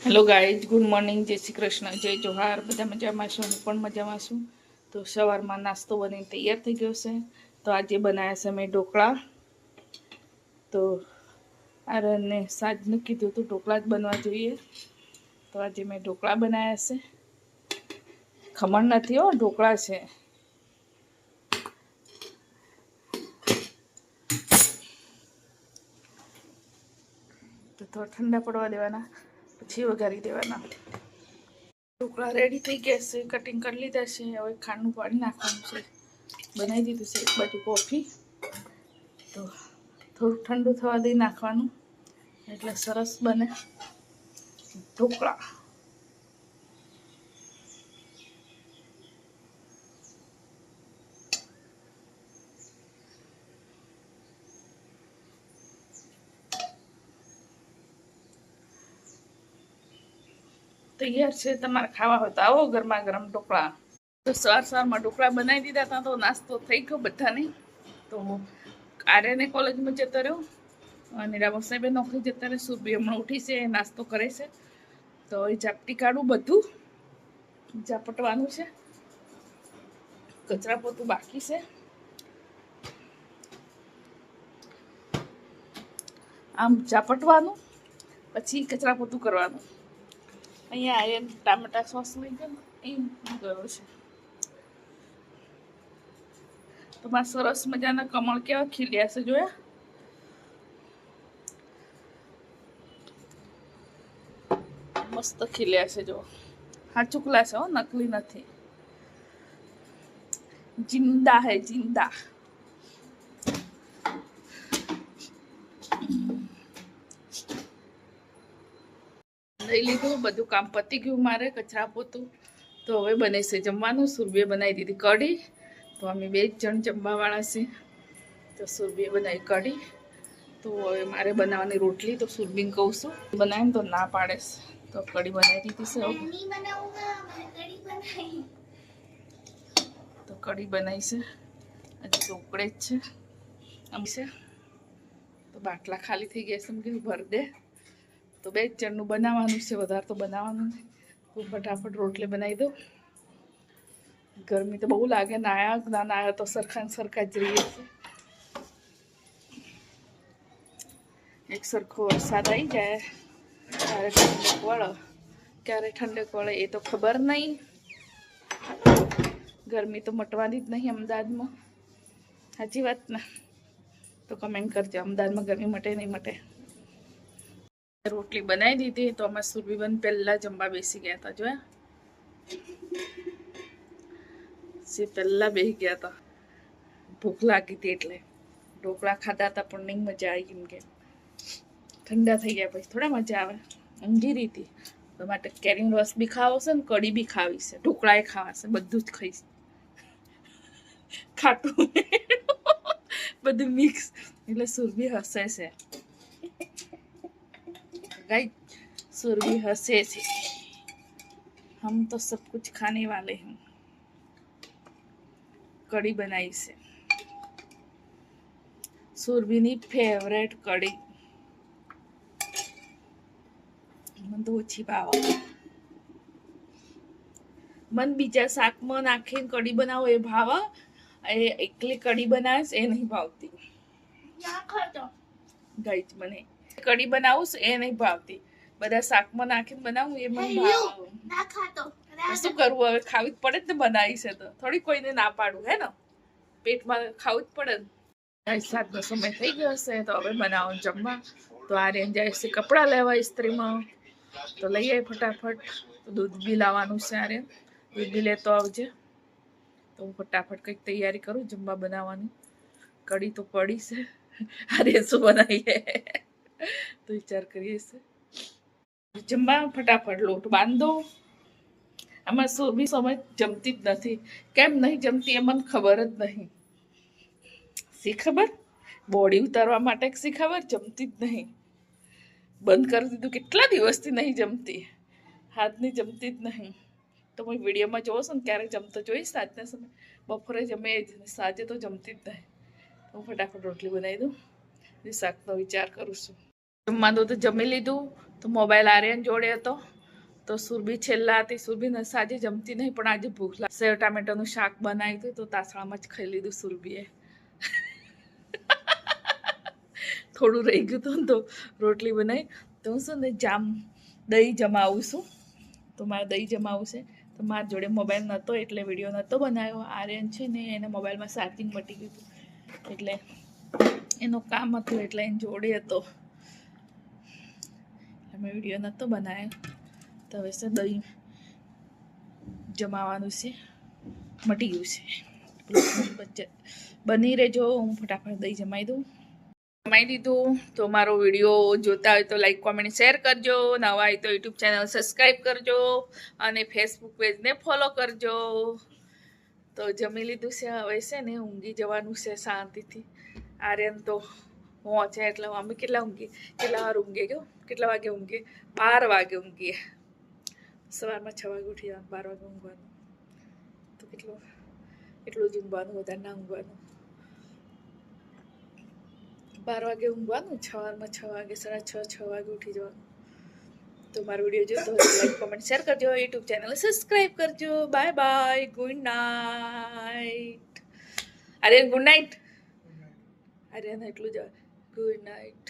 Hello guys, good morning, જય શ્રી કૃષ્ણ, જય જોહાર. બધા મજામાં છું, હું પણ મજામાં છું. તો સવારમાં નાસ્તો બનીને તૈયાર થઈ ગયો છે. તો આજે બનાવ્યા છે મેં ઢોકળા. તો આરને સાંજનું કીધું તો ઢોકળા જ બનવા જોઈએ. તો આજે મેં ઢોકળા બનાવ્યા છે. ખમણ નથી હો, ઢોકળા છે. તો થોડા ઠંડા પડવા દેવાના, પછી વઘારી દેવાના. ઢોકળા રેડી થઈ ગયા છે, કટિંગ કરી લીધા છે. હવે ખાંડનું પાણી નાખવાનું છે. બનાવી દીધું છે એક બાજુ કોફી. તો થોડું ઠંડુ થવા દઈ નાખવાનું, એટલે સરસ બને ઢોકળા. તૈયાર છે. તમારે ખાવા હોય તો આવો, ગરમા ગરમ ઢોકળા. તો સવારમાં ઢોકળા બનાવી દીધા હતા, તો નાસ્તો થઈ ગયો બધાને. તો આર્યને કોલેજમાં જતો રહ્યો અને રામસાહેબે નોકરી જતા રહે. સુરભી હમણાં ઉઠી છે, નાસ્તો કરે છે. તો એ ઝાપટી કાઢું, બધું ઝાપટવાનું છે. કચરા પોતું બાકી છે. આમ ઝાપટવાનું, પછી કચરા પોતું કરવાનું. અહીંયા આર્યન ટામેટા સોસ લઈ ગયો, એ ગયો છે. તો માં સરસ મજાના કમળ કેવા ખીલ્યા છે, જોયા? મસ્ત ખીલ્યા છે, જો. હા, ચૂકલા છે હો, નકલી નથી. જિંદા હે, જિંદા. લઈ લીધું, બધું કામ પતી ગયું મારે, કચરા પોતું. તો હવે બને છે જમવાનું. સુરભીએ બનાવી દીધી કઢી. તો અમે 2 જણ જમવાવાળા છે. તો સુરભીએ બનાવી કઢી. તો હવે મારે બનાવવાની રોટલી. તો સુરભીને કહું છું બનાવીને, તો ના પાડે છે. તો કઢી બનાવી દીધી છે. તો કઢી બનાવી છે, હજી તો ઉકળે જ છે. આમ છે તો બાટલા ખાલી થઈ ગયા છે, એમ કીધું ભર દે. તો 2 જણનું બનાવવાનું છે, વધારે તો બનાવવાનું નહીં. તો ફટાફટ રોટલી બનાવી દઉં. ગરમી તો બહુ લાગે. નાયા ના નાયા તો સરખા જ રહીએ છે. એક સરખો વરસાદ આવી જાય, ક્યારે ઠંડક વળે, ક્યારે ઠંડક વળે એ તો ખબર નહીં. ગરમી તો મટવાની જ નહીં અમદાવાદમાં. સાચી વાત ને? તો કમેન્ટ કરજો, અમદાવાદમાં ગરમી મટે નહીં મટે. રોટલી બનાવી દીધી. તો અમે સુરભીબેન પહેલા જમવા બેસી ગયા હતા, જોયા? પહેલા બેસી ગયા હતા, ભૂખ લાગી હતી એટલે. ઢોકળા ખાધા હતા પણ નહીં મજા આવી. એમ કે ઠંડા થઈ ગયા પછી થોડા મજા આવે. ઊંઘી રહી હતી. તો માટે કેરીનો રસ બી ખાવો છે ને કઢી બી ખાવી છે, ઢોકળા એ ખાવા છે, બધું જ ખાઈશ. ખાટું બધું મિક્સ. એટલે સુરભી હસે છે, गाइस सुरभि हंसे से। हम तो सब कुछ खाने वाले हैं। कढ़ी बनाई से सुरभिनी फेवरेट कढ़ी। मन तो ओછી ભાવે। मन बीजा શાક માં નાખીને કઢી બનાવો એ ભાવે, એ એકલી કઢી બનાવે એ નહીં ભાવતી। ના ખાતો ગાઈસ, મને કઢી બનાવું એ નહીં ભાવતી, બધા શાકમાં નાખીને બનાવું એ મને ભાવે। ના ખાતો શું કરવું, હવે ખાવી જ પડે ને, બનાવી છે તો થોડી કોઈને ના પાડું, હે ને? પેટમાં ખાવું જ પડે ને। ગાઈસ, 7નો સમય થઈ ગયો છે, તો હવે બનાવો જમવા। તો આર્યન જાય છે કપડાં લેવા ઇસ્ત્રીમાં, તો લઈ આવી ફટાફટ। તો દૂધ બી લાવવાનું છે, આર્યન દૂધ બી લેતો આવજે। તો હું ફટાફટ કંઈક તૈયારી કરું જમવા બનાવવાની। કઢી તો પડી છે, આર્યન શું બનાવીએ તો વિચાર કરીએ છે। જમવા ફટાફટ લોટ બાંધો। આમાં સુરભી સમય જમતી જ નથી, કેમ નહીં જમતી એ મને ખબર જ નહીં। શી ખબર, બોડી ઉતારવા માટે શી ખબર, જમતી જ નહીં। બંધ કરી દીધું, કેટલા દિવસથી નહીં જમતી, હાથની જમતી જ નહીં। તો હું વિડીયોમાં જોઉં છું ને ક્યારેક જમતો જોઈશ, સાંજના સમય બપોરે જમે જ, સાંજે તો જમતી જ નહીં। હું ફટાફટ રોટલી બનાવી દઉં, શાકનો વિચાર કરું છું। જમવાનું તો જમી લીધું, તો મોબાઈલ આર્યન જોડે હતો, તો સુરભી છેલ્લા હતી. સુરભી સાજે જમતી નહીં, પણ આજે ભૂખ લાગી. સેવ ટામેટાનું શાક બનાવ્યું હતું તો તાસણામાં જ ખાઈ લીધું સુરભીએ. થોડું રહી ગયું હતું ને તો રોટલી બનાવી. તો હું શું ને દહીં જમાવું છું. તો મારે દહીં જમાવું છે. તો મારા જોડે મોબાઈલ નહોતો એટલે વિડીયો નહોતો બનાવ્યો. આર્યન છે ને એને મોબાઈલમાં ચાર્જિંગ મટી ગયું હતું, એટલે એનું કામ હતું, એટલે એની જોડે હતો. મેં વિડીયો નહોતો બનાવ્યો. તો હવે છે દહીં જમાવાનું છે, મટી ગયું છે. બની રહેજો, હું ફટાફટ દહીં જમાઈ દઉં. જમાઈ દીધું. તો મારો વિડીયો જોતા હોય તો લાઈક, કોમેન્ટ, શેર કરજો. નવા હોય તો યુટ્યુબ ચેનલ સબસ્ક્રાઈબ કરજો અને ફેસબુક પેજને ફોલો કરજો. તો જમી લીધું છે, હવે છે ને ઊંઘી જવાનું છે શાંતિથી. આર્યન તો પહોંચે એટલે અમે કેટલા વાર ઊંઘીએ ગયો, કેટલા વાગે ઊંઘીએ? 12 વાગે ઊંઘીએ. સવારમાં 6 વાગે ઉઠી જવાનું, 12 વાગે ઊંઘવાનું. તો એટલું જ ઊંઘવાનું, વધારે ના ઊંઘવાનું. 12 વાગે ઊંઘવાનું, સવારમાં 6 વાગે, 6:30 વાગે ઉઠી જવાનું. તો મારો વિડીયો જોતો હોય લાઈક, કોમેન્ટ, શેર કરજો. યુટ્યુબ ચેનલ સબસ્ક્રાઈબ કરજો. Bye bye, good night. Aryan good night. Aryan એટલું જ ગુડ નાઇટ.